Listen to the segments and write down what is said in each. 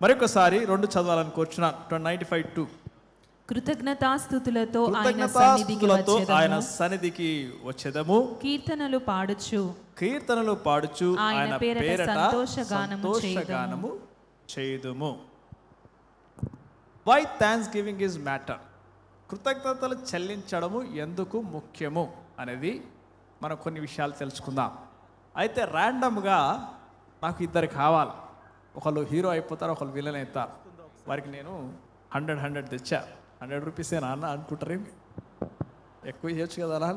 మరొకసారి 2 చదవాలని కోరుచున్నాను. 95:2. కృతజ్ఞతాస్తుతులతో ఆయన సన్నిధికి వచ్చెదము. కీర్తనలు పాడుచు ఆయన పేరట సంతోషగానము చేయుదుము. Why thanksgiving is matter. కృతజ్ఞతలు చెల్లించడము ఎందుకు ముఖ్యము అనేది మనం కొన్ని విషయాలు తెలుసుకుందాం. అయితే ర్యాండమ్గా నాకు ఇద్దరు కావాలి. ఒకళ్ళు హీరో అయిపోతారు, ఒకళ్ళు విలన్ అవుతారు. వారికి నేను 100 తెచ్చా. 100 రూపీసే నాన్న అనుకుంటారేమి, ఎక్కువ చేయొచ్చు కదా అలా.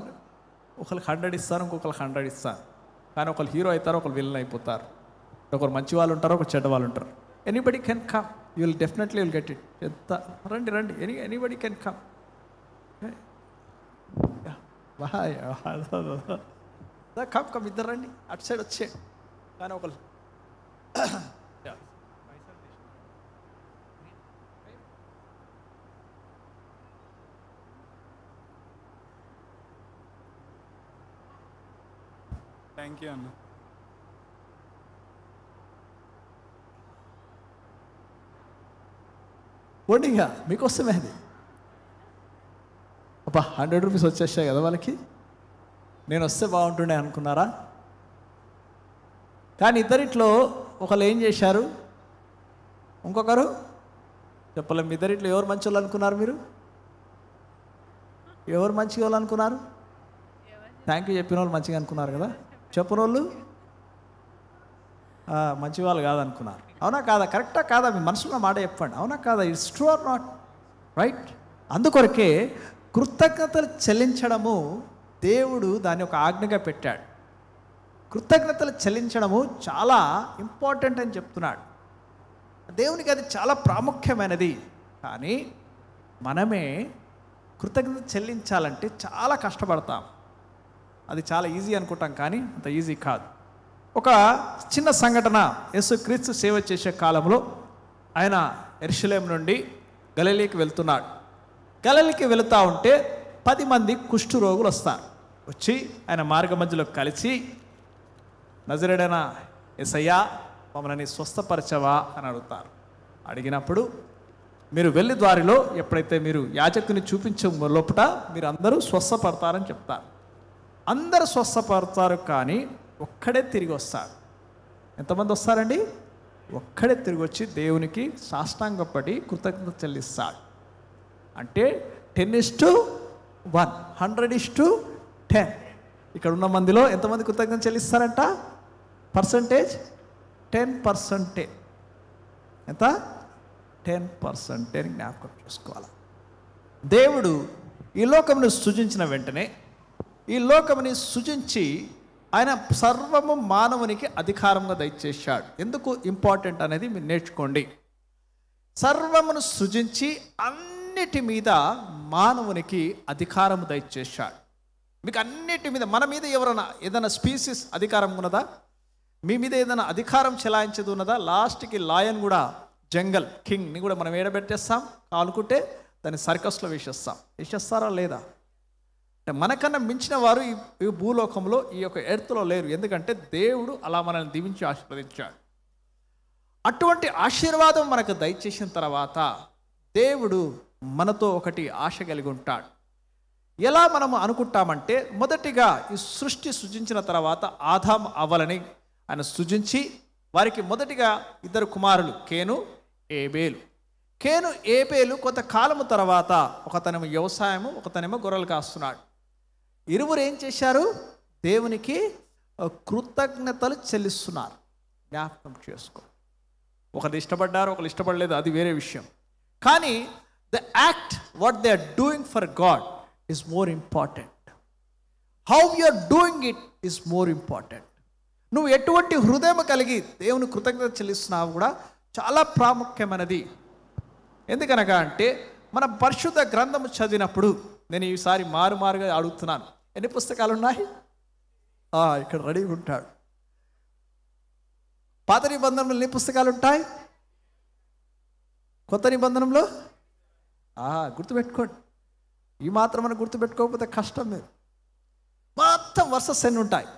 ఒకరికి 100 ఇస్తాను, ఇంకొకరికి 100 ఇస్తాను. కానీ ఒకళ్ళు హీరో అవుతారు, ఒకళ్ళు విలన్ అయిపోతారు. ఒకరు మంచి వాళ్ళు ఉంటారు, ఒకరు చెడ్డ వాళ్ళు ఉంటారు. Anybody can come, you will definitely will get it. ఎంత రండి, ఎనీబడి కెన్ కమ్. కమ్ ఇద్దరు రండి, అటు సైడ్ వచ్చే. కానీ ఒకళ్ళు థ్యాంక్ యూ అన్న. పోండిగా మీకోసమే అది. అబ్బా 100 రూపీస్ వచ్చేసాయి కదా వాళ్ళకి, నేను వస్తే బాగుంటుండే అనుకున్నారా? కానీ ఇద్దరిట్లో ఒకళ్ళు ఏం చేశారు, ఇంకొకరు చెప్పలేము. ఇద్దరిట్లో ఎవరు మంచి వాళ్ళు అనుకున్నారు? మీరు ఎవరు మంచి వాళ్ళు అనుకున్నారు? థ్యాంక్ యూ చెప్పిన వాళ్ళు మంచిగా అనుకున్నారు కదా. చెప్పిన వాళ్ళు మంచి వాళ్ళు కాదనుకున్నారు. అవునా కాదా? కరెక్టా కాదా? మీ మనసులో మాట చెప్పండి. అవునా కాదా? It's true or not? Right. అందుకొరకే కృతజ్ఞతలు చెల్లించడము దేవుడు దాన్ని ఒక ఆజ్ఞగా పెట్టాడు. కృతజ్ఞతలు చెల్లించడము చాలా ఇంపార్టెంట్ అని చెప్తున్నాడు. దేవునికి అది చాలా ప్రాముఖ్యమైనది. కానీ మనమే కృతజ్ఞత చెల్లించాలంటే చాలా కష్టపడతాం. అది చాలా ఈజీ అనుకుంటాం, కానీ అంత ఈజీ కాదు. ఒక చిన్న సంఘటన. యేసుక్రీస్తు సేవ చేసే కాలంలో ఆయన యెరూషలేము నుండి గలిలీకి వెళ్తున్నాడు. గలిలీకి వెళుతూ ఉంటే 10 మంది కుష్ఠు రోగులు వస్తారు. వచ్చి ఆయన మార్గ మధ్యలో కలిసి, నజరేయుడైన యేసయ్యా మమ్మల్ని స్వస్థపరచవా అని అడుగుతారు. అడిగినప్పుడు మీరు వెళ్ళి దారిలో ఎప్పుడైతే మీరు యాజకుని చూపించే లోపట మీరు అందరూ స్వస్థపడతారని చెప్తారు. అందరూ స్వస్థపడతారు, కానీ ఒక్కడే తిరిగి వస్తాడు. ఎంతమంది వస్తారండి? ఒక్కడే తిరిగి వచ్చి దేవునికి సాష్టాంగపడి కృతజ్ఞత చెల్లిస్తాడు. అంటే 10:1, 100:10. ఇక్కడ ఉన్న మందిలో ఎంతమంది కృతజ్ఞత చెల్లిస్తారంట? పర్సంటేజ్ 10%. ఎంత? 10% జ్ఞాపకం చేసుకోవాలి. దేవుడు ఈ లోకమును సృజించిన వెంటనే, ఈ లోకముని సృజించి ఆయన సర్వము మానవునికి అధికారంగా దయచేశాడు. ఎందుకు ఇంపార్టెంట్ అనేది మీరు నేర్చుకోండి. సర్వమును సృజించి అన్నిటి మీద మానవునికి అధికారం దయచేశాడు. మీకు అన్నిటి మీద, మన మీద ఎవరైనా ఏదైనా స్పీసీస్ అధికారం ఉన్నదా? మీ మీద ఏదైనా అధికారం చెలాయించేది ఉన్నదా? లాస్ట్కి లాయన్ కూడా, జంగల్ కింగ్ని కూడా మనం ఏడబెట్టేస్తాం. కానుకుంటే దాన్ని సర్కస్లో వేసేస్తారా లేదా? అంటే మనకన్నా మించిన వారు ఈ భూలోకంలో, ఈ యొక్క ఎర్త్లో లేరు. ఎందుకంటే దేవుడు అలా మనల్ని దీవించి ఆశీర్వదించాడు. అటువంటి ఆశీర్వాదం మనకు దయచేసిన తర్వాత దేవుడు మనతో ఒకటి ఆశ కలిగి ఉంటాడు. ఎలా మనము అనుకుంటామంటే, మొదటిగా ఈ సృజించిన తర్వాత ఆదాం అవ్వలని ఆయన సృజించి వారికి మొదటిగా 2 కుమారులు, కేను ఏబేలు. కేను ఏబేలు కొంతకాలము తర్వాత ఒకతనేమో వ్యవసాయము, ఒకతనేమో గొర్రెలు కాస్తున్నాడు. ఇరువురు ఏం చేశారు? దేవునికి కృతజ్ఞతలు చెల్లిస్తున్నారు. జ్ఞాపకం చేసుకో. ఒకరు ఇష్టపడ్డారు, ఒకరు ఇష్టపడలేదు, అది వేరే విషయం. కానీ the act what they are doing for God is more important. How you are doing it is more important. నువ్వు ఎటువంటి హృదయం కలిగి దేవుని కృతజ్ఞత చెల్లిస్తున్నావు కూడా చాలా ప్రాముఖ్యమైనది. ఎందుకనగా అంటే మన పరిశుద్ధ గ్రంథము చదివినప్పుడు, నేను ఈసారి మారుగా అడుగుతున్నాను, ఎన్ని పుస్తకాలు ఉన్నాయి? ఇక్కడ రెడీగా ఉంటాడు. పాత నిబంధనలో ఎన్ని పుస్తకాలు ఉంటాయి? కొత్త నిబంధనలో గుర్తుపెట్టుకోండి. ఈ మాత్రం మనం గుర్తుపెట్టుకోకపోతే కష్టం. మీరు మొత్తం వర్సెస్ ఎన్ని ఉంటాయి?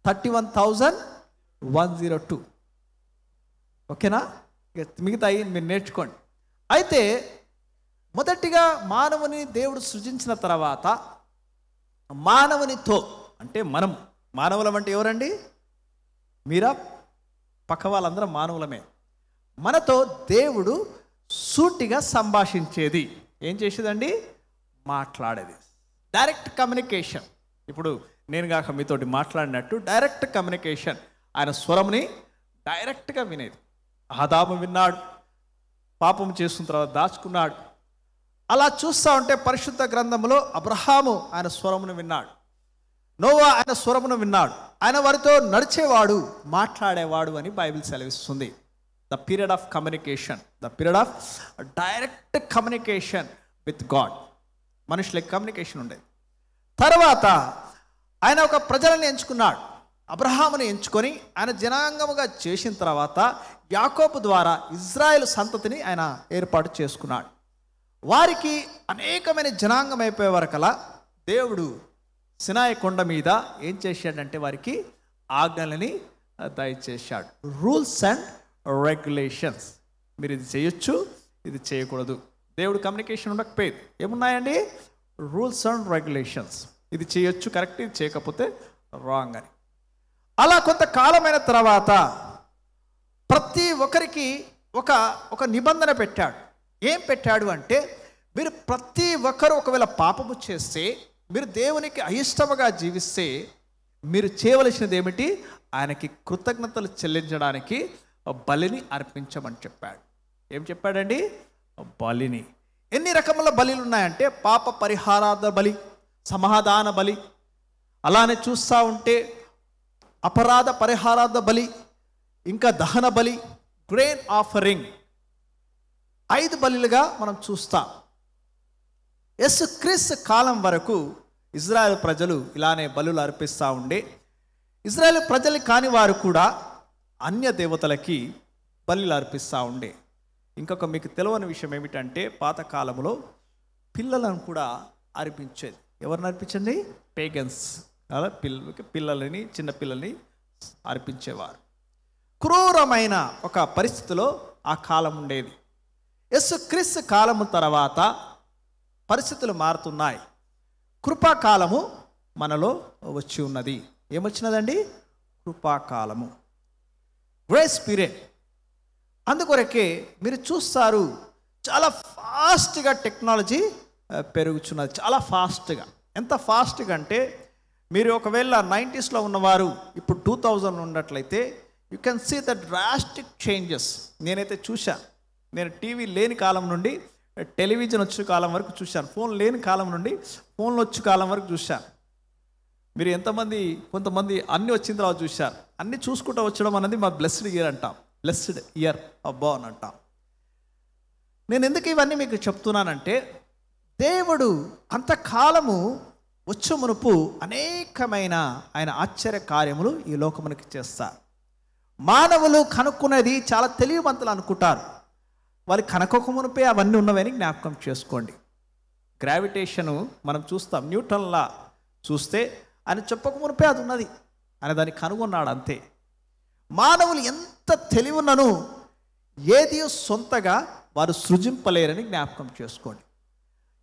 31,102. ఓకేనా? ఇక మిగతా మీరు నేర్చుకోండి. అయితే మొదటిగా మానవుని దేవుడు సృజించిన తర్వాత మానవునితో అంటే మానవులం అంటే ఎవరండి? మీరా, పక్క వాళ్ళందరం మానవులమే. మనతో దేవుడు సూటిగా సంభాషించేది ఏం చేసేదండి? మాట్లాడేది. Direct communication. ఇప్పుడు నేను కాక మీతోటి మాట్లాడినట్టు డైరెక్ట్ కమ్యూనికేషన్. ఆయన స్వరంని డైరెక్ట్గా వినేది. ఆదాము విన్నాడు, పాపం చేస్తున్న తర్వాత దాచుకున్నాడు. అలా చూస్తూ ఉంటే పరిశుద్ధ గ్రంథంలో అబ్రహాము ఆయన స్వరమును విన్నాడు, నోవా ఆయన స్వరమును విన్నాడు. ఆయన వారితో నడిచేవాడు, మాట్లాడేవాడు అని బైబిల్ సెలవిస్తుంది. The period of communication, the period of direct communication with God. మనుషులకి కమ్యూనికేషన్ ఉండేది. తర్వాత ఆయన ఒక ప్రజలను ఎంచుకున్నాడు. అబ్రహాముని ఎంచుకొని ఆయన జనాంగముగా చేసిన తర్వాత యాకోబు ద్వారా ఇజ్రాయెల్ సంతతిని ఆయన ఏర్పాటు చేసుకున్నాడు. వారికి అనేకమైన జనాంగం అయిపోయే వరకలా దేవుడు సినాయి కొండ మీద ఏం చేశాడంటే వారికి ఆజ్ఞలని దయచేశాడు. Rules and regulations. మీరు ఇది చేయొచ్చు, ఇది చేయకూడదు. దేవుడు కమ్యూనికేషన్ ఉండకపోయేది. ఏమున్నాయండి? Rules and regulations. ఇది చేయొచ్చు కరెక్ట్, ఇది చేయకపోతే రాంగ్ అని. అలా కొంతకాలమైన తర్వాత ప్రతి ఒక్కరికి ఒక నిబంధన పెట్టాడు. ఏం పెట్టాడు అంటే, మీరు ప్రతి ఒక్కరు ఒకవేళ పాపము చేస్తే, మీరు దేవునికి అయిష్టముగా జీవిస్తే మీరు చేయవలసినది ఏమిటి? ఆయనకి కృతజ్ఞతలు చెల్లించడానికి బలిని అర్పించమని చెప్పాడు. ఏం చెప్పాడండి? బలిని. ఎన్ని రకముల బలిలు ఉన్నాయంటే పాప పరిహారార్థ బలి, సమాధాన బలి, అలానే చూస్తూ ఉంటే అపరాధ పరిహారార్థ బలి, ఇంకా దహన బలి, గ్రెయిన్ ఆఫరింగ్. 5 బలులుగా మనం చూస్తాం. యేసుక్రీస్తు కాలం వరకు ఇజ్రాయెల్ ప్రజలు ఇలానే బలులు అర్పిస్తూ ఉండే. ఇజ్రాయెల్ ప్రజలు కాని వారు కూడా అన్య దేవతలకి బలులు అర్పిస్తూ ఉండే. ఇంకొక మీకు తెలియని విషయం ఏమిటంటే, పాతకాలంలో పిల్లలను కూడా అర్పించేది. ఎవరిని అర్పించండి? పేగన్స్. అలా పిల్లలని, చిన్నపిల్లల్ని అర్పించేవారు. క్రూరమైన ఒక పరిస్థితిలో ఆ కాలం ఉండేది. యేసుక్రీస్తు కాలము తర్వాత పరిస్థితులు మారుతున్నాయి. కృపాకాలము మనలో వచ్చి ఉన్నది. ఏమొచ్చినదండి? కృపాకాలము, గ్రేస్ పీరియడ్. అందుకొరకే మీరు చూస్తారు చాలా ఫాస్ట్గా టెక్నాలజీ పెరుగుతున్నది, చాలా ఫాస్ట్గా. ఎంత ఫాస్ట్గా అంటే, మీరు ఒకవేళ 90sలో ఉన్నవారు ఇప్పుడు 2000 ఉన్నట్లయితే you can see the drastic changes. నేనైతే చూశాను. నేను టీవీ లేని కాలం నుండి టెలివిజన్ వచ్చే కాలం వరకు చూశాను. ఫోన్ లేని కాలం నుండి ఫోన్లు వచ్చే కాలం వరకు చూశాను. మీరు కొంతమంది అన్నీ వచ్చిన తర్వాత చూశారు. అన్నీ చూసుకుంటూ వచ్చడం అనేది మా బ్లెస్డ్ ఇయర్ అంటాం. బ్లెస్డ్ ఇయర్ అబ్బా అని అంటాం. నేను ఎందుకు ఇవన్నీ మీకు చెప్తున్నానంటే, దేవుడు అంతకాలము వచ్చే మునుపు అనేకమైన ఆయన ఆశ్చర్య కార్యములు ఈ లోకమునికి చేస్తారు. మానవులు కనుక్కునేది చాలా తెలివివంతులు అనుకుంటారు. వాళ్ళు కనుక్కోక మునిపే అవన్నీ ఉన్నవని జ్ఞాపకం చేసుకోండి. గ్రావిటేషను మనం చూస్తాం, న్యూటన్లా చూస్తే ఆయన చెప్పక మునిపే అది ఉన్నది, ఆయన దాన్ని కనుగొన్నాడు అంతే. మానవులు ఎంత తెలివి ఉన్నను ఏది సొంతగా వారు సృజింపలేరని జ్ఞాపకం చేసుకోండి.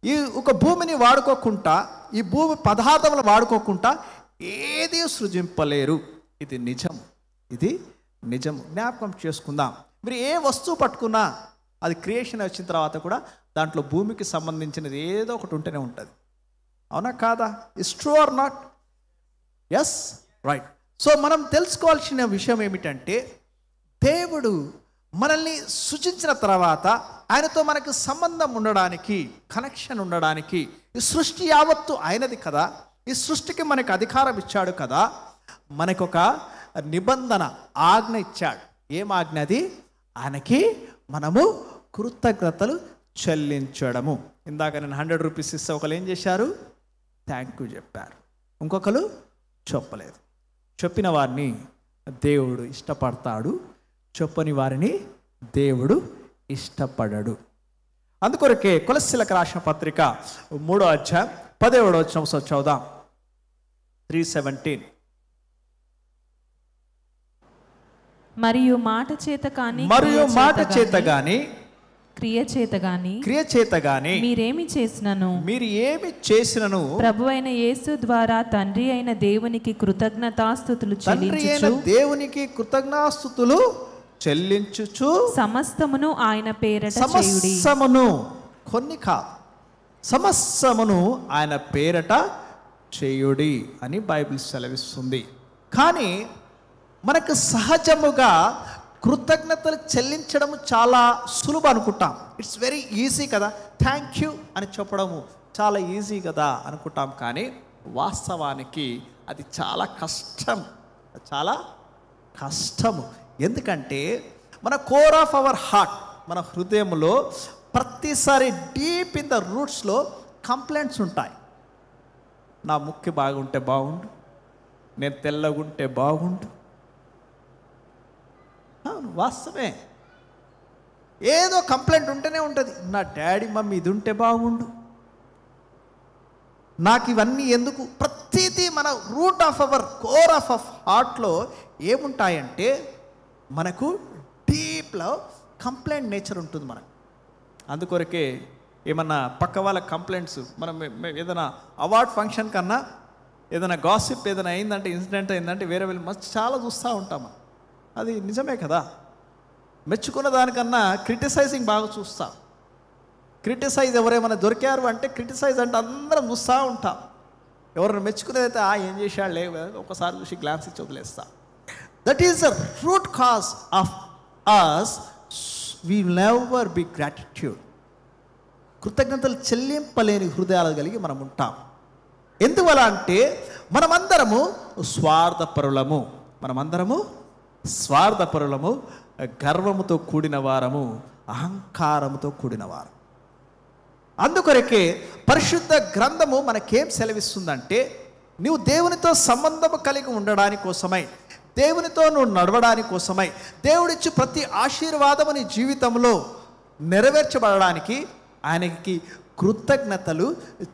ఈ ఒక భూమిని వాడుకోకుండా, ఈ భూమి పదార్థములు వాడుకోకుండా ఏది సృజింపలేరు. ఇది నిజం, ఇది నిజం. జ్ఞాపకం చేసుకుందాం. మీరు ఏ వస్తువు పట్టుకున్నా అది క్రియేషన్ వచ్చిన తర్వాత కూడా దాంట్లో భూమికి సంబంధించినది ఏదో ఒకటి ఉంటూనే ఉంటుంది. అవునా కాదా? Is true or not? Yes, right. So మనం తెలుసుకోవాల్సిన విషయం ఏమిటంటే, దేవుడు మనల్ని సృజించిన తర్వాత ఆయనతో మనకు సంబంధం ఉండడానికి, కనెక్షన్ ఉండడానికి, ఈ సృష్టి యావత్తు ఆయనది కదా, ఈ సృష్టికి మనకు అధికారం ఇచ్చాడు కదా, మనకొక నిబంధన, ఆజ్ఞ ఇచ్చాడు. ఏం ఆజ్ఞ అది? ఆయనకి మనము కృతజ్ఞతలు చెల్లించడము. ఇందాక నేను 100 రూపీస్ ఇస్తే ఒకరు ఏం చేశారు? థ్యాంక్ యూ చెప్పారు. ఇంకొకరు చెప్పలేదు. చెప్పిన వారిని దేవుడు ఇష్టపడతాడు, చెప్పని వారిని దేవుడు ఇష్టపడడు. అందుకొరకే కొలస్సీలకు రాసిన పత్రిక 3వ అధ్యాయం 17వ వచనం చదువుదాం. 3:17. మరియు మాట చేత కానీ క్రియ చేత గాని మీరేమి చేసినను ప్రభువైన యేసు ద్వారా తండ్రి అయిన దేవునికి కృతజ్ఞతాస్తుతులు చెల్లించుచు సమస్తమును ఆయన పేరట సమస్తమును ఆయన పేరట చేయుడి అని బైబిల్ సెలవిస్తుంది. కానీ మనకు సహజముగా కృతజ్ఞతలు చెల్లించడం చాలా సులువు అనుకుంటాం. ఇట్స్ వెరీ ఈజీ కదా, థ్యాంక్ యూ అని చెప్పడము చాలా ఈజీ కదా అనుకుంటాం. కానీ వాస్తవానికి అది చాలా కష్టము. ఎందుకంటే మన కోర్ ఆఫ్ అవర్ హార్ట్, మన హృదయంలో ప్రతిసారి డీప్ ఇన్ ద రూట్స్లో కంప్లైంట్స్ ఉంటాయి. నా ముక్కు బాగుంటే బాగుండు, నేను తెల్లగుంటే బాగుండు. వాస్తవమే, ఏదో కంప్లైంట్ ఉంటేనే ఉంటుంది. నా డాడీ మమ్మీ ఇది ఉంటే బాగుండు, నాకు ఇవన్నీ ఎందుకు. ప్రతిదీ మన root of our core of హార్ట్లో ఏముంటాయంటే మనకు డీప్లో కంప్లైంట్ నేచర్ ఉంటుంది మనకు. అందుకొరకే ఏమన్నా పక్క వాళ్ళ కంప్లైంట్స్, మనం ఏదైనా అవార్డ్ ఫంక్షన్ కన్నా ఏదైనా గాసిప్ ఏదైనా అయిందంటే, ఇన్సిడెంట్ అయిందంటే వేరే వెళ్ళి మస్తు చాలా చూస్తూ ఉంటాం. అది నిజమే కదా. మెచ్చుకున్న దానికన్నా క్రిటిసైజింగ్ బాగా చూస్తాం. క్రిటిసైజ్ ఎవరేమైనా దొరికారు అంటే క్రిటిసైజ్ అంటే అందరం చూస్తూ ఉంటాం. ఎవరైనా మెచ్చుకునేదైతే ఏం చేశాడు లే, ఒకసారి చూసి గ్లాన్స్ ఇచ్చి వదిలేస్తా. That is the root cause of us we never be gratitude. కృతజ్ఞతలు చెల్లింపలేని హృదయాలు కలిగి మనం ఉంటాం. ఎందువల్ల అంటే మనమందరము స్వార్థపరులము, గర్వముతో కూడిన వారము, అహంకారముతో కూడిన వారు. అందుకొరకే పరిశుద్ధ గ్రంథము మనకేం సెలవిస్తుందంటే, నువ్వు దేవునితో సంబంధము కలిగి ఉండడాని కోసమై, దేవునితో నువ్వు నడవడాని కోసమై, దేవుడిచ్చి ప్రతి ఆశీర్వాదము నీ జీవితంలో నెరవేర్చబడడానికి ఆయనకి కృతజ్ఞతలు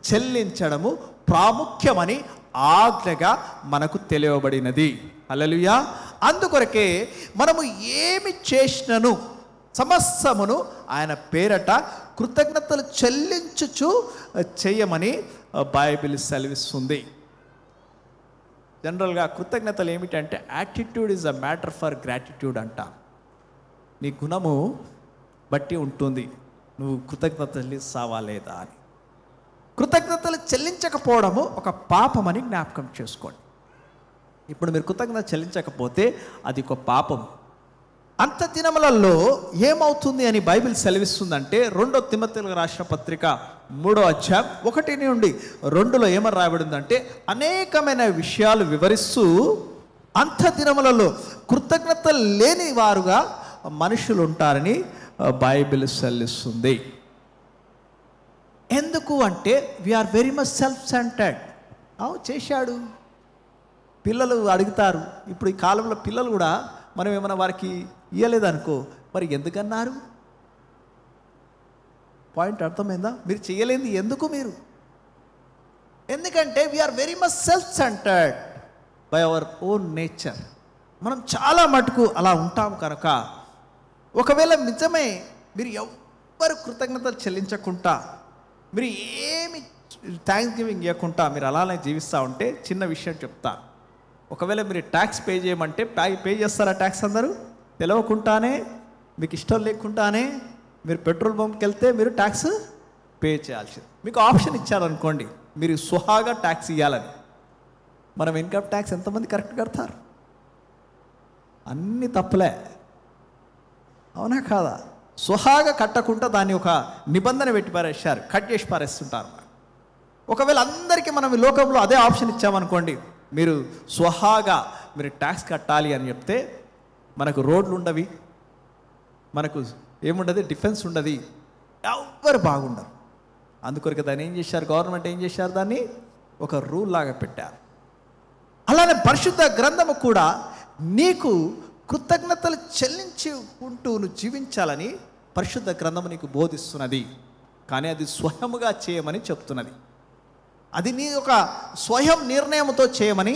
చెల్లించడము ప్రాముఖ్యమని ఆజ్ఞగా మనకు తెలియబడినది. హల్లెలూయా. అందుకొరకే మనము ఏమి చేసినను సమస్తమును ఆయన పేరట కృతజ్ఞతలు చెల్లించుచు చేయమని బైబిల్ సెలవిస్తుంది. జనరల్గా కృతజ్ఞతలు ఏమిటంటే attitude is a matter for gratitude అంట. నీ గుణము బట్టి ఉంటుంది నువ్వు కృతజ్ఞతలు చెల్లిస్తావా లేదా అని. కృతజ్ఞతలు చెల్లించకపోవడము ఒక పాపమని జ్ఞాపకం చేసుకోండి. ఇప్పుడు మీరు కృతజ్ఞత చెల్లించకపోతే అది ఒక పాపం. అంత దినములలో ఏమవుతుంది అని బైబిల్ సెలవిస్తుందంటే, 2 తిమోతిలకు రాసిన పత్రిక 3వ అధ్యాయం 1 నుండి 2లో ఏమని రాయబడిందంటే, అనేకమైన విషయాలు వివరిస్తూ అంత దినములలో కృతజ్ఞతలు లేని వారుగా మనుషులు ఉంటారని బైబిల్ సెలవిస్తుంది. ఎందుకు అంటే we are very much self centred. చేశాడు, పిల్లలు అడుగుతారు. ఇప్పుడు ఈ కాలంలో పిల్లలు కూడా మనం ఏమైనా వారికి ఇవ్వలేదనుకో, మరి ఎందుకన్నారు? పాయింట్ అర్థమైందా? మీరు చేయలేంది ఎందుకు మీరు? ఎందుకంటే we are very much self centred by our own nature. మనం చాలా మటుకు అలా ఉంటాం కనుక, ఒకవేళ నిజమే మీరు ఎవ్వరు కృతజ్ఞతలు చెల్లించకుండా, మీరు ఏమి థ్యాంక్స్ గివింగ్ ఇవ్వకుండా మీరు అలానే జీవిస్తూ ఉంటే, చిన్న విషయం చెప్తా. ఒకవేళ మీరు ట్యాక్స్ పే చేయమంటే పే చేస్తారా? ట్యాక్స్ అందరూ తెలవకుండానే, మీకు ఇష్టం లేకుండానే మీరు పెట్రోల్ బంప్కి వెళ్తే మీరు ట్యాక్స్ పే చేయాల్సింది. మీకు ఆప్షన్ ఇచ్చారనుకోండి మీరు సుహాగా ట్యాక్స్ ఇవ్వాలని. మనం ఇన్కమ్ ట్యాక్స్ ఎంతమంది కరెక్ట్ కడతారు? అన్నీ తప్పులే, అవునా కాదా? సుహాగా కట్టకుండా దాన్ని ఒక నిబంధన పెట్టి పారేశారు, కట్ చేసి పారేస్తుంటారు. ఒకవేళ అందరికీ మనం ఈ లోకంలో అదే ఆప్షన్ ఇచ్చామనుకోండి, మీరు స్వహాగా మీరు ట్యాక్స్ కట్టాలి అని చెప్తే మనకు రోడ్లు ఉండవి, మనకు ఏముండదు, డిఫెన్స్ ఉండదు, ఎవ్వరు బాగుండరు. అందుకొరకు దాన్ని ఏం చేశారు? గవర్నమెంట్ ఏం చేశారు? దాన్ని ఒక రూల్ లాగా పెట్టారు. అలానే పరిశుద్ధ గ్రంథము కూడా నీకు కృతజ్ఞతలు చెల్లించుకుంటూ నువ్వు జీవించాలని పరిశుద్ధ గ్రంథము నీకు బోధిస్తున్నది. కానీ అది స్వయముగా చేయమని చెప్తున్నది. అది నీ ఒక స్వయం నిర్ణయంతో చేయమని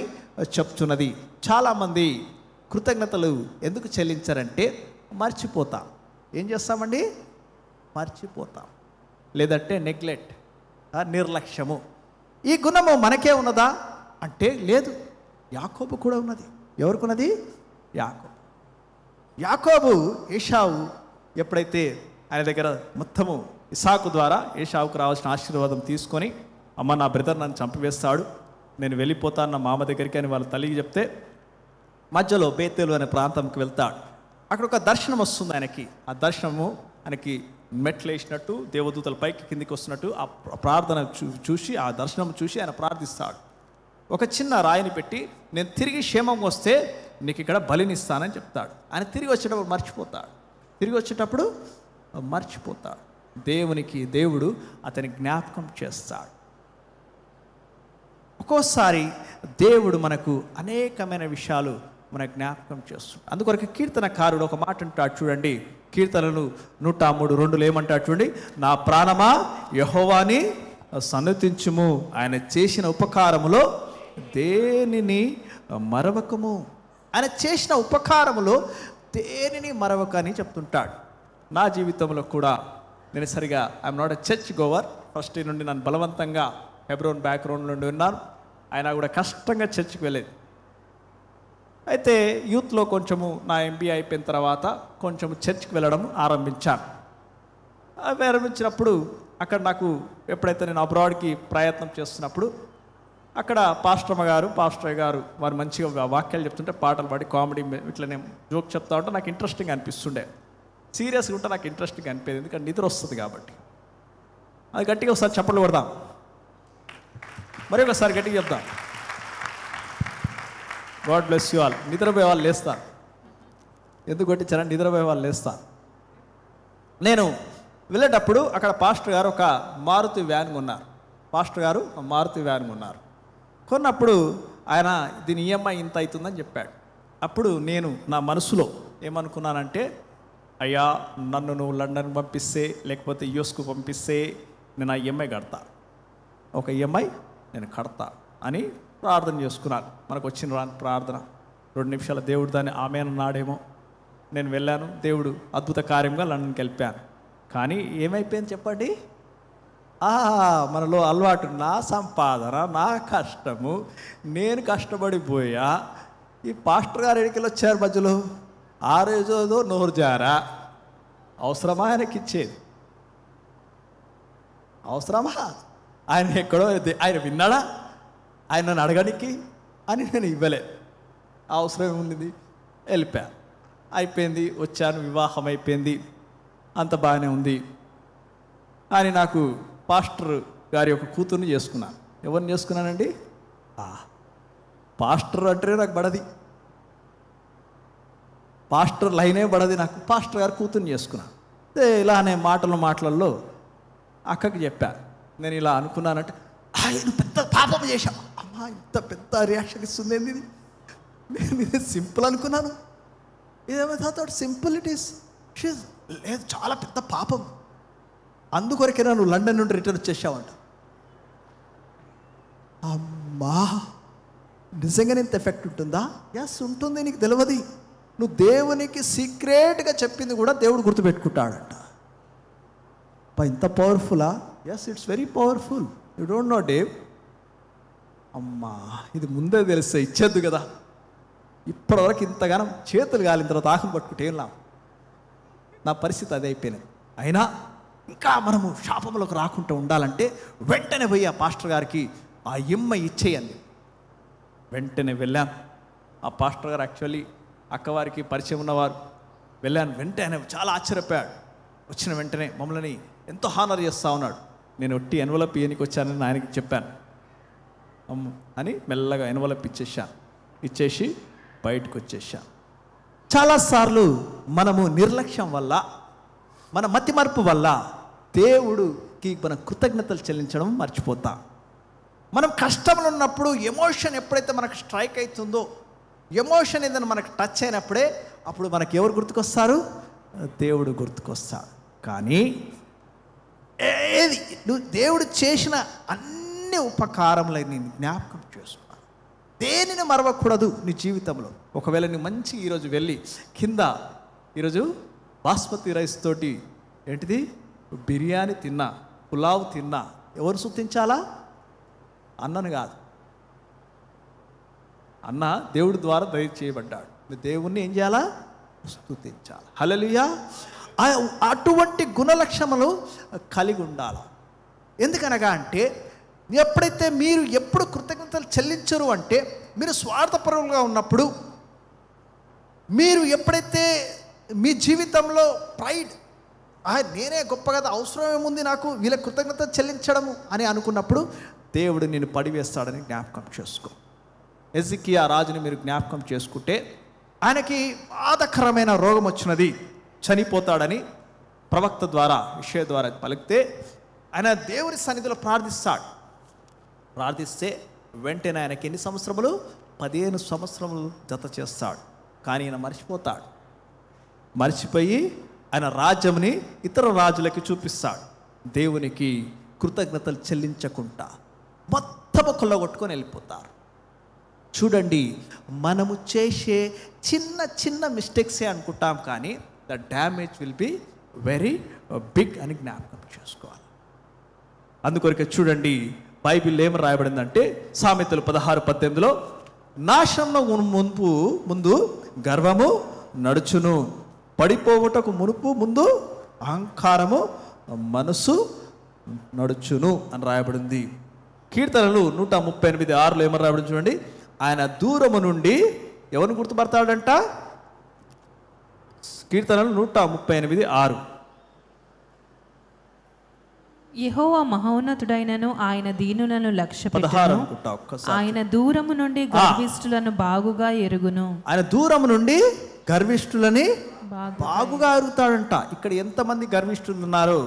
చెప్తున్నది. చాలామంది కృతజ్ఞతలు ఎందుకు చెల్లించారంటే మర్చిపోతాం. ఏం చేస్తామండి? మర్చిపోతాం, లేదంటే నెగ్లెక్ట్, నిర్లక్ష్యము. ఈ గుణము మనకే ఉన్నదా అంటే లేదు, యాకోబు కూడా ఉన్నది. ఎవరికి ఉన్నది? యాకోబు ఏశావు ఎప్పుడైతే ఆయన దగ్గర మొత్తము ఇసాకు ద్వారా ఏశావుకు రావాల్సిన ఆశీర్వాదం తీసుకొని, అమ్మ నా బ్రదర్ నన్ను చంపివేస్తాడు, నేను వెళ్ళిపోతాను నా మామ దగ్గరికి అని వాళ్ళ తల్లికి చెప్తే, మధ్యలో బేతేలు అనే ప్రాంతంకి వెళ్తాడు. అక్కడ ఒక దర్శనం వస్తుంది ఆయనకి. ఆ దర్శనము ఆయనకి మెట్లు వేసినట్టు, దేవదూతల పైకి కిందికి వస్తున్నట్టు ఆ ప్రార్థన చూసి, ఆ దర్శనం చూసి ఆయన ప్రార్థిస్తాడు. ఒక చిన్న రాయిని పెట్టి, నేను తిరిగి క్షేమంగా వస్తే నీకు ఇక్కడ బలినిస్తానని చెప్తాడు. ఆయన తిరిగి వచ్చేటప్పుడు మర్చిపోతాడు. దేవుడు అతని జ్ఞాపకం చేస్తాడు. ఒక్కోసారి దేవుడు మనకు అనేకమైన విషయాలు మన జ్ఞాపకం చేస్తాడు. అందుకొరకు కీర్తనకారుడు ఒక మాట అంటాడు చూడండి, కీర్తనలు 103:2 ఏమంటాడు చూడండి, నా ప్రాణమా యెహోవాని సన్నతించుము, ఆయన చేసిన ఉపకారములో దేనిని మరవకము. ఆయన చేసిన ఉపకారములో దేనిని మరవకని చెప్తుంటాడు. నా జీవితంలో కూడా నేను సరిగా I'm not a church Gower. First నుండి నన్ను బలవంతంగా హెబ్రోన్ బ్యాక్గ్రౌండ్ నుండి ఉన్నాను. ఆయన కూడా కష్టంగా చర్చ్కి వెళ్ళేది. అయితే యూత్లో కొంచెము నా MBA అయిపోయిన తర్వాత కొంచెము చర్చ్కి వెళ్ళడం ఆరంభించాను. ఆరంభించినప్పుడు అక్కడ నాకు ఎప్పుడైతే నేను అబ్రాడ్కి ప్రయత్నం చేస్తున్నప్పుడు అక్కడ పాస్టర్ గారు వారు మంచిగా వాక్యాలు చెప్తుంటే పాటలు పాడి కామెడీ ఇట్లా నేను జోక్ చెప్తా ఉంటే నాకు ఇంట్రెస్టింగ్ అనిపిస్తుండే. సీరియస్గా ఉంటే నాకు ఇంట్రెస్టింగ్ అనిపేది, ఎందుకంటే నిద్ర వస్తుంది కాబట్టి. అది గట్టిగా ఒకసారి చప్పట్లు కొడదాం, మరి ఒకసారి గట్టిగా చెప్దాం. God bless you all. నిద్రపోయే వాళ్ళు లేస్తారు. ఎందుకు కొట్టించారని నిద్రపోయే వాళ్ళు లేస్తారు. నేను వెళ్ళేటప్పుడు అక్కడ పాస్టర్ గారు ఒక మారుతి వ్యాన్ కొన్నారు. కొన్నప్పుడు ఆయన దీని EMI ఇంత అవుతుందని చెప్పాడు. అప్పుడు నేను నా మనసులో ఏమనుకున్నానంటే, అయ్యా నన్ను నువ్వు లండన్ పంపిస్తే లేకపోతే యూఎస్కు పంపిస్తే నేను ఆ EMI కడతా, ఒక EMI నేను కడతా అని ప్రార్థన చేసుకున్నాను. మనకు వచ్చిన ప్రార్థన 2 నిమిషాల దేవుడు దాన్ని ఆమెన్నాడేమో. నేను వెళ్ళాను, దేవుడు అద్భుత కార్యంగా లండన్కి వెళ్ళిపోయాను. కానీ ఏమైపోయింది చెప్పండి? మనలో అలవాటు, నా సంపాదన, నా కష్టము, నేను కష్టపడిపోయా. ఈ పాస్టర్ గారు ఎడికలు వచ్చారు మధ్యలో, ఆ రోజుదో నోరు జారా. అవసరమా ఆయనకి ఇచ్చేది? అవసరమా? ఆయన ఎక్కడో ఆయన విన్నాడా ఆయన నన్ను అడగడానికి అని నేను ఇవ్వలే. అవసరం ఏముంది? వెళ్ళిపోయా, అయిపోయింది, వచ్చాను, వివాహం అయిపోయింది, అంత బాగానే ఉంది. అని నాకు పాస్టర్ గారి యొక్క కూతుర్ని చేసుకున్నాను. ఎవరిని చేసుకున్నానండి? పాస్టర్ అంటే నాకు బడది, పాస్టర్ లైనే బడది నాకు. పాస్టర్ గారి కూతుర్ని చేసుకున్నాను. ఇలానే మాటల్లో అక్కకి చెప్పా, నేను ఇలా అనుకున్నానంటే, నువ్వు పెద్ద పాపం చేశావు. అమ్మా ఇంత పెద్ద రియాక్షన్ ఇస్తుంది ఏంది ఇది? నేను ఇది సింపుల్ అనుకున్నాను. ఇదేమో సింపుల్ ఇట్ ఈస్. లేదు, చాలా పెద్ద పాపం, అందుకొరకే నువ్వు లండన్ నుండి రిటర్న్ వచ్చేసావంట. అమ్మా నిజంగానే ఇంత ఎఫెక్ట్ ఉంటుందా? ఎస్ ఉంటుంది. నీకు తెలియదు. నువ్వు దేవునికి సీక్రెట్గా చెప్పింది కూడా దేవుడు గుర్తుపెట్టుకుంటాడంట. ఇంత పవర్ఫుల్లా? Yes, it's very powerful. You don't know Dave. అమ్మా ఇది ముందే తెలిస్తే ఇచ్చేద్దు కదా. ఇప్పటివరకు ఇంతగానం చేతులు కాలిన తర్వాత ఆకులు పట్టుకుంటే ఏం లాభం? నా పరిస్థితి అదే అయిపోయినది. అయినా ఇంకా మనము శాపంలోకి రాకుండా ఉండాలంటే వెంటనే పోయి ఆ పాస్టర్ గారికి ఆ EMI ఇచ్చేయండి. వెంటనే వెళ్ళాను. ఆ పాస్టర్ గారు యాక్చువల్లీ అక్కవారికి పరిచయం ఉన్నవారు. వెళ్ళాను. వెంటనే చాలా ఆశ్చర్యపోయాడు. వచ్చిన వెంటనే మమ్మల్ని ఎంతో హానర్ చేస్తూ ఉన్నాడు. నేను ఒట్టి ఎన్వలప్ ఇయనికి వచ్చానని ఆయనకి చెప్పాను అని మెల్లగా ఎన్వలప్ ఇచ్చేసి బయటకు వచ్చేసాను. చాలాసార్లు మనము నిర్లక్ష్యం వల్ల, మన మతిమరుపు వల్ల దేవుడికి మన కృతజ్ఞతలు చెల్లించడం మర్చిపోతాం. మనం కష్టంలో ఉన్నప్పుడు ఎమోషన్ ఎప్పుడైతే మనకు స్ట్రైక్ అవుతుందో, ఎమోషన్ ఏదైనా మనకు టచ్ అయినప్పుడే అప్పుడు మనకి ఎవరు గుర్తుకొస్తారు? దేవుడు గుర్తుకొస్తాడు. కానీ నువ్వు దేవుడు చేసిన అన్ని ఉపకారములని జ్ఞాపకం చేసుకున్నాను. దేనిని మరవకూడదు నీ జీవితంలో. ఒకవేళ నీ మంచి ఈరోజు వెళ్ళి కింద ఈరోజు బాస్మతి రైస్ తోటి ఏంటిది బిర్యానీ తిన్నా, పులావ్ తిన్నా, ఎవరు స్తుతించాలా? అన్నను కాదు. అన్న దేవుడి ద్వారా దయచేయబడ్డాడు. దేవుణ్ణి ఏం చేయాలా? స్తుతించాలి. హల్లెలూయా. అటువంటి గుణలక్షణములు కలిగి ఉండాలి. ఎందుకనగా అంటే ఎప్పుడైతే మీరు ఎప్పుడు కృతజ్ఞతలు చెల్లించరు అంటే మీరు స్వార్థపరులుగా ఉన్నప్పుడు, మీరు ఎప్పుడైతే మీ జీవితంలో ప్రైడ్, నేనే గొప్ప కదా, అవసరం ఏముంది నాకు వీళ్ళ కృతజ్ఞత చెల్లించడము అని అనుకున్నప్పుడు దేవుడు నిన్ను పడివేస్తాడని జ్ఞాపకం చేసుకో. ఎజికియా రాజుని మీరు జ్ఞాపకం చేసుకుంటే ఆయనకి బాధకరమైన రోగం వచ్చినది, చనిపోతాడని ప్రవక్త ద్వారా విషయ ద్వారా పలికితే ఆయన దేవుని సన్నిధిలో ప్రార్థిస్తే వెంటనే ఆయనకి ఎన్ని సంవత్సరములు? 15 సంవత్సరములు జత చేస్తాడు. కానీ ఈయన మర్చిపోతాడు. మర్చిపోయి ఆయన రాజ్యంని ఇతర రాజులకి చూపిస్తాడు. దేవునికి కృతజ్ఞతలు చెల్లించకుండా మొత్తము కొల్లగొట్టుకొని వెళ్ళిపోతారు. చూడండి, మనము చేసే చిన్న చిన్న మిస్టేక్సే అనుకుంటాం, కానీ the damage will be very big అని జ్ఞాపకం చేసుకోవాలి. అందుకొరకే చూడండి, బైబిల్ ఏం రాయబడిందంటే సామెతలు 16:18 నాశనంలో ముందు గర్వము నడుచును, పడిపోవుటకు ముందు అహంకారము మనసు నడుచును అని రాయబడింది. కీర్తనలు 138:6 ఏమని రాయబడింది చూడండి, ఆయన దూరము నుండి ఎవరిని గుర్తుపడతాడంట? కీర్తనలు 138:6 యెహోవా మహోన్నతుడైనను ఆయన దీనులను లక్ష్యపెట్టును, ఆయన దూరము నుండి గర్విష్ఠులను బాగుగా ఎరుగును. ఆయన దూరము నుండి గర్విష్ఠులని బాగుగా ఎరుగుతాడంట. ఇక్కడ ఎంతమంది గర్విష్ఠులు ఉన్నారో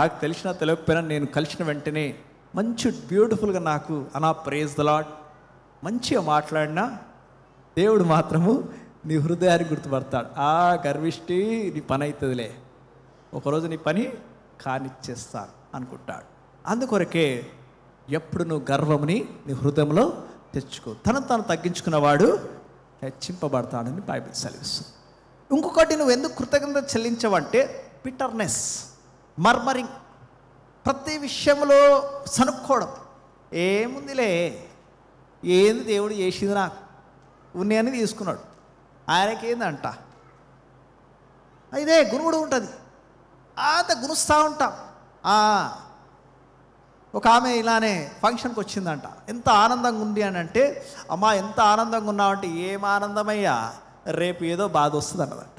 నాకు తెలిసినా తెలియకపోయినా నేను కలిసిన వెంటనే మంచి బ్యూటిఫుల్గా నాకు ప్రైజ్ ద లార్డ్ మంచిగా మాట్లాడినా దేవుడు మాత్రము నీ హృదయాన్ని గుర్తుపడతాడు. గర్విష్ఠి నీ పని అవుతుందిలే, ఒకరోజు నీ పని కానిచ్చేస్తాను అనుకుంటాడు. అందుకొరకే ఎప్పుడు నువ్వు గర్వముని నీ హృదయంలో తెచ్చుకో. తను తగ్గించుకున్నవాడు హెచ్చింపబడతాడని బైబిల్ సెలవిస్తుంది. ఇంకొకటి, నువ్వు ఎందుకు కృతజ్ఞత చెల్లించవంటే బిటర్నెస్, మర్మరింగ్, ప్రతి విషయంలో సనుక్కోవడం. ఏముందిలే, ఏంది దేవుడు చేసింది, నాకు ఉన్నాయని తీసుకున్నాడు, ఆయనకేందంట, ఇదే గునుగుడు ఉంటుంది. అంత గునుస్తూ ఉంటాం. ఒక ఆమె ఇలానే ఫంక్షన్కి వచ్చిందంట. ఎంత ఆనందంగా ఉంది అని అంటే, అమ్మా ఎంత ఆనందంగా ఉన్నావంటే, ఏం ఆనందమయ్యా, రేపు ఏదో బాధ వస్తుంది అన్నదంట.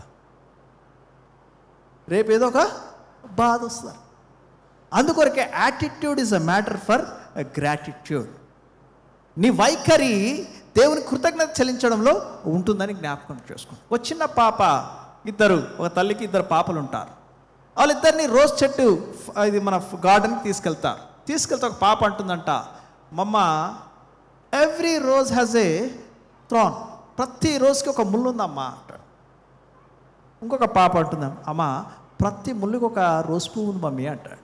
రేపు ఏదో ఒక బాధ వస్తుంది. అందుకొరకే attitude is a matter for gratitude. నీ వైఖరి దేవుని కృతజ్ఞత చెల్లించడంలో ఉంటుందని జ్ఞాపకం చేసుకోండి. ఒక చిన్న పాప, ఒక తల్లికి 2 పాపలు ఉంటారు. వాళ్ళిద్దరిని రోజ్ చెట్టు, ఇది మన గార్డెన్కి తీసుకెళ్తే ఒక పాప అంటుందంట, మమ్మ ఎవ్రీ రోజ్ హ్యాజ్ ఏ థ్రాన్, ప్రతి రోజుకి ఒక ముళ్ళు ఉందమ్మా అంటాడు. ఇంకొక పాప అంటుందా, అమ్మ ప్రతి ముళ్ళుకి ఒక రోజ్ పువ్వు ఉంది మమ్మీ అంటాడు.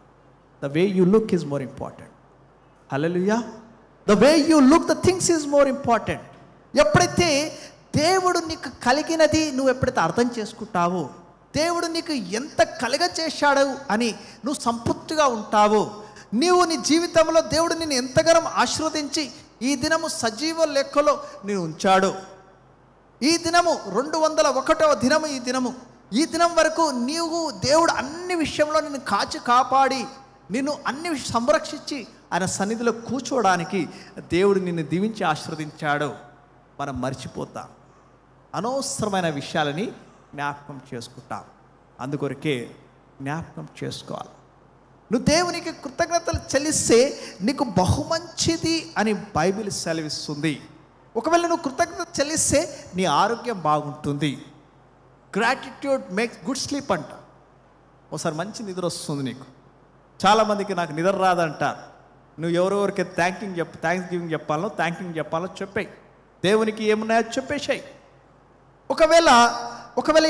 The way you look is more important. Hallelujah. The way you look the things is more important. ఎప్పుడైతే దేవుడు నీకు కలిగినది నువ్వు ఎప్పుడైతే అర్థం చేసుకుంటావో, దేవుడు నీకు ఎంత కలగ చేశాడు అని నువ్వు సంతృప్తిగా ఉంటావో, నీవు నీ జీవితంలో దేవుడు నిన్ను ఎంతగానో ఆశీర్వదించి ఈ దినము సజీవ లెక్కలో నేను ఉంచాడు. ఈ దినము 201వ దినము, ఈ దినం వరకు నీవు దేవుడు అన్ని విషయంలో నిన్ను కాపాడి నిన్ను అన్ని సంరక్షించి ఆయన సన్నిధిలో కూర్చోవడానికి దేవుడు నిన్ను దీవించి ఆశీర్వదించాడు. మనం మర్చిపోతాం, అనవసరమైన విషయాలని జ్ఞాపకం చేసుకుంటాం. అందుకొరకే జ్ఞాపకం చేసుకోవాలి. నువ్వు దేవునికి కృతజ్ఞతలు చెల్లిస్తే నీకు బహుమంచిది అని బైబిల్ సెలవిస్తుంది. ఒకవేళ నువ్వు కృతజ్ఞత చెల్లిస్తే నీ ఆరోగ్యం బాగుంటుంది. గ్రాటిట్యూడ్ మేక్స్ గుడ్ స్లీప్ అంట. ఒకసారి మంచి నిద్ర వస్తుంది నీకు. చాలామందికి నాకు నిద్ర రాదంటారు. నువ్వు ఎవరెవరికి థ్యాంక్స్ గివింగ్ చెప్పాలో చెప్పేయి. దేవునికి ఏమున్నాయో చెప్పేసాయి. ఒకవేళ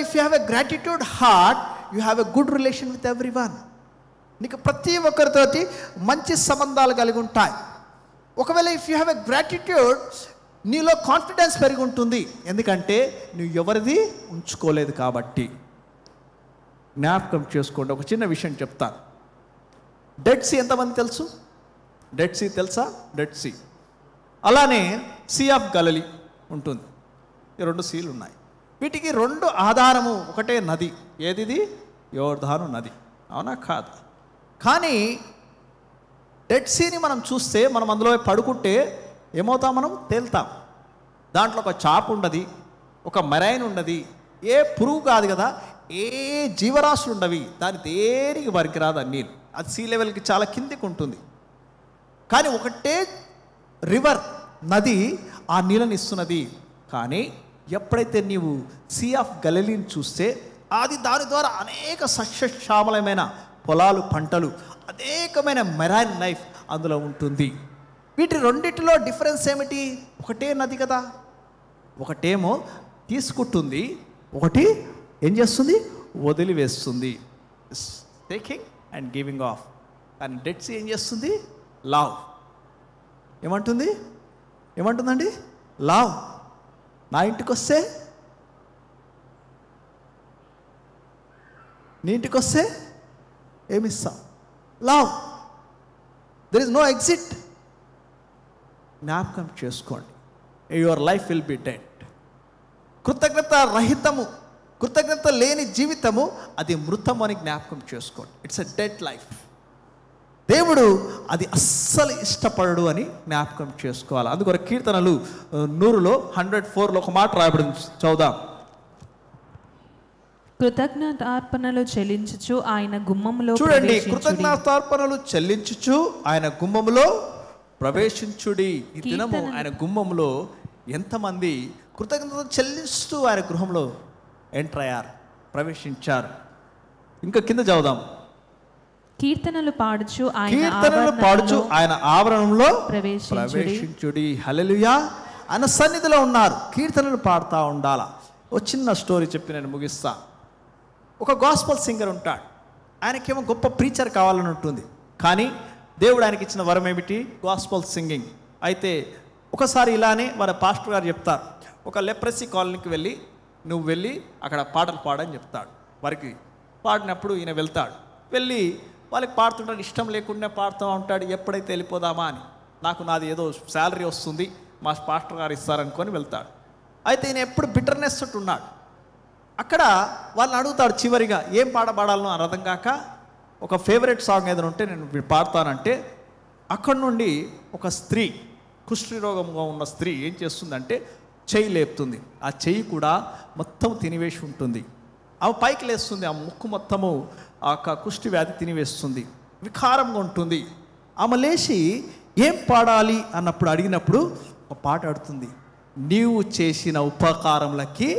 if you have a gratitude heart, you have a good relation with every one. నీకు ప్రతి ఒక్కరితోటి మంచి సంబంధాలు కలిగి ఉంటాయి. ఒకవేళ if you have a gratitude, నీలో కాన్ఫిడెన్స్ పెరిగి ఉంటుంది. ఎందుకంటే నువ్వు ఎవరిది ఉంచుకోలేదు కాబట్టి. జ్ఞాపకం చేసుకోండి. ఒక చిన్న విషయం చెప్తాను. డెడ్ సీ ఎంతమంది తెలుసు? డెడ్ సీ తెలుసా? డెడ్ సీ, అలానే సీ ఆఫ్ గలిలీ ఉంటుంది. ఈ 2 సీలు ఉన్నాయి. వీటికి 2 ఆధారము ఒకటే నది. ఏదిది? యోర్దాను నది. అవునా కాదు? కానీ డెడ్ సీని మనం చూస్తే, మనం అందులో పడుకుంటే ఏమవుతాం? మనం తేలుతాం. దాంట్లో ఒక చాప ఉండదు, ఒక మెరైన్ ఉండదు, ఏ పురుగు కాదు కదా, ఏ జీవరాశులు ఉండవి. దాని దేనికి పనికిరాదు ఆ నీళ్ళు. అది సీ లెవెల్కి చాలా కిందికి ఉంటుంది. కానీ ఒకటే రివర్, నది ఆ నీళ్ళని ఇస్తున్నది. కానీ ఎప్పుడైతే నీవు సీ ఆఫ్ గలిలీని చూస్తే, అది దాని ద్వారా అనేక సస్యశ్యామలమైన పొలాలు, పంటలు, అనేకమైన మెరైన్ లైఫ్ అందులో ఉంటుంది. వీటి రెండిటిలో డిఫరెన్స్ ఏమిటి? ఒకటే నది కదా. ఒకటేమో తీసుకుంటుంది, ఒకటి ఏం చేస్తుంది? వదిలివేస్తుంది. Taking and giving off. కానీ డెడ్ సీ ఏం చేస్తుంది? లవ్. ఏమంటుంది? ఏమంటుందండి? లవ్. నా ఇంటికి వస్తే, నీ ఇంటికి వస్తే ఏమిస్తాం? Love. There is no exit. జ్ఞాపకం చేసుకోండి. Your life will be dead. కృతజ్ఞత రహితము, కృతజ్ఞత లేని జీవితము అది మృతము అని జ్ఞాపకం చేసుకోండి. It's a dead life. దేవుడు అది అస్సలు ఇష్టపడడు అని జ్ఞాపకం చేసుకోవాలి. అందుకొర కీర్తనలు 100లో 104లో ఒక మాట రాయబడింది, చదువుదాం. కృతజ్ఞతార్పణలు చెల్లించుచు ఆయన గుమ్మములో చూడండి, కృతజ్ఞతార్పణలు చెల్లించుచు ఆయన గుమ్మములో ప్రవేశించుడి. ఈ దినము ఆయన గుమ్మములో ఎంతమంది కృతజ్ఞత చెల్లిస్తూ ఆయన గృహంలో ఎంటర్ అయ్యారు, ప్రవేశించారు? ఇంకా కింద చదువుదాం. కీర్తనలు పాడుచు ఆయన ఆవరణంలో ప్రవేశించుడి. హల్లెలూయా. ఆయన సన్నిధిలో ఉన్నారు, కీర్తనలు పాడుతూ ఉండాలా. ఓ చిన్న స్టోరీ చెప్పి నేను ముగిస్తా. ఒక గాస్పల్ సింగర్ ఉంటాడు. ఆయనకేమో గొప్ప ప్రీచర్ కావాలని ఉంటుంది. కానీ దేవుడు ఆయనకి ఇచ్చిన వరం ఏమిటి? Gospel singing. అయితే ఒకసారి ఇలానే వారి పాస్టర్ గారు చెప్తారు, ఒక లెప్రసీ కాలనీకి వెళ్ళి నువ్వు వెళ్ళి అక్కడ పాటలు పాడని చెప్తాడు. వారికి పాడినప్పుడు ఈయన వెళ్తాడు. వెళ్ళి వాళ్ళకి పాడుతుంటాడు, ఇష్టం లేకుండా పాడుతూ ఉంటాడు. ఎప్పుడైతే వెళ్ళిపోదామా అని, నాకు నాది ఏదో శాలరీ వస్తుంది, మా పాస్టర్ గారు ఇస్తారనుకొని వెళ్తాడు. అయితే ఈయన ఎప్పుడు బిటర్నెస్ ఉన్నాడు. అక్కడ వాళ్ళని అడుగుతాడు చివరిగా, ఏం పాడబడాలను అని అర్థం కాక, ఒక ఫేవరెట్ సాంగ్ ఏదైనా ఉంటే నేను పాడతానంటే, అక్కడి నుండి ఒక స్త్రీ, కుష్ఠి రోగంగా ఉన్న స్త్రీ ఏం చేస్తుందంటే చెయ్యి లేపుతుంది. ఆ చెయ్యి కూడా మొత్తం తినివేసి ఉంటుంది. ఆమె పైకి లేస్తుంది, ఆ ముక్కు మొత్తము ఆ కుష్టి వ్యాధి తినివేస్తుంది, వికారంగా ఉంటుంది. ఆమె లేచి ఏం పాడాలి అన్నప్పుడు అడిగినప్పుడు ఒక పాట ఆడుతుంది, నీవు చేసిన ఉపకారములకి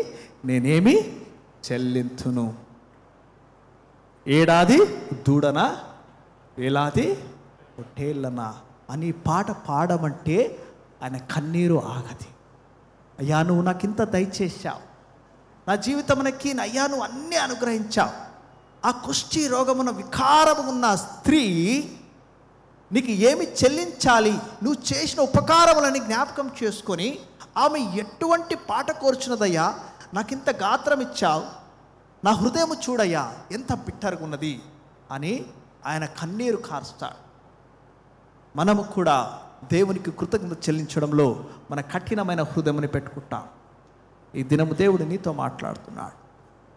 నేనేమి చెల్లింతును, ఏడాది దూడనా వేలాది పొట్టేళ్ళనా అని పాట పాడమంటే ఆయన కన్నీరు ఆగది. అయ్యా నువ్వు నాకు ఇంత దయచేశావు, నా జీవితమునకి అయ్యా నువ్వు అన్నీ అనుగ్రహించావు. ఆ కుష్టి రోగమున వికారము ఉన్న స్త్రీ నీకు ఏమి చెల్లించాలి, నువ్వు చేసిన ఉపకారములని జ్ఞాపకం చేసుకొని ఆమె ఎటువంటి పాట కోరుచున్నదయ్యా, నాకింత గాత్రం ఇచ్చావు, నా హృదయం చూడయ్యా ఎంత బిట్టరుగా ఉన్నది అని ఆయన కన్నీరు కారుస్తాడు. మనము కూడా దేవునికి కృతజ్ఞత చెల్లించడంలో మన కఠినమైన హృదయముని పెట్టుకుంటాం. ఈ దినము దేవుడు నీతో మాట్లాడుతున్నాడు.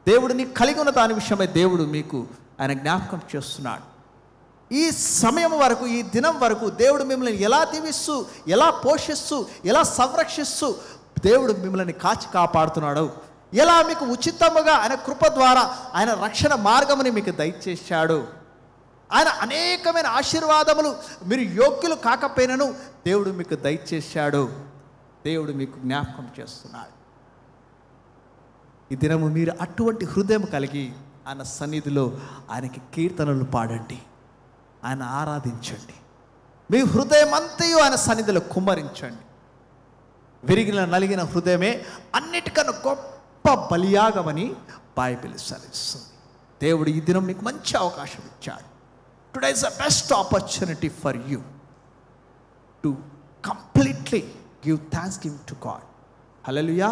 దేవుడు నీకు కలిగి ఉన్న దాని విషయమై దేవుడు మీకు ఆయన జ్ఞాపకం చేస్తున్నాడు. ఈ సమయం వరకు, ఈ దినం వరకు దేవుడు మిమ్మల్ని ఎలా దీవిస్తూ, ఎలా పోషిస్తూ, ఎలా సంరక్షిస్తూ దేవుడు మిమ్మల్ని కాచి కాపాడుతున్నాడు, ఎలా మీకు ఉచితముగా ఆయన కృప ద్వారా ఆయన రక్షణ మార్గముని మీకు దయచేశాడు. ఆయన అనేకమైన ఆశీర్వాదములు మీరు యోగ్యులు కాకపోయినను దేవుడు మీకు దయచేశాడు. దేవుడు మీకు జ్ఞాపకం చేస్తున్నాడు. ఈ దినము మీరు అటువంటి హృదయం కలిగి ఆయన సన్నిధిలో ఆయనకి కీర్తనలు పాడండి, ఆయన ఆరాధించండి. మీ హృదయం అంతయు ఆయన సన్నిధిలో కుమ్మరించండి. విరిగిన నలిగిన హృదయమే అన్నిటికన్నా గొప్ప బలియాగమని బైబిల్ సెలవిస్తుంది. దేవుడు ఈ దినం నీకు మంచి అవకాశం ఇచ్చాడు. Today is the best opportunity for you to completely give thanks giving to God. Hallelujah.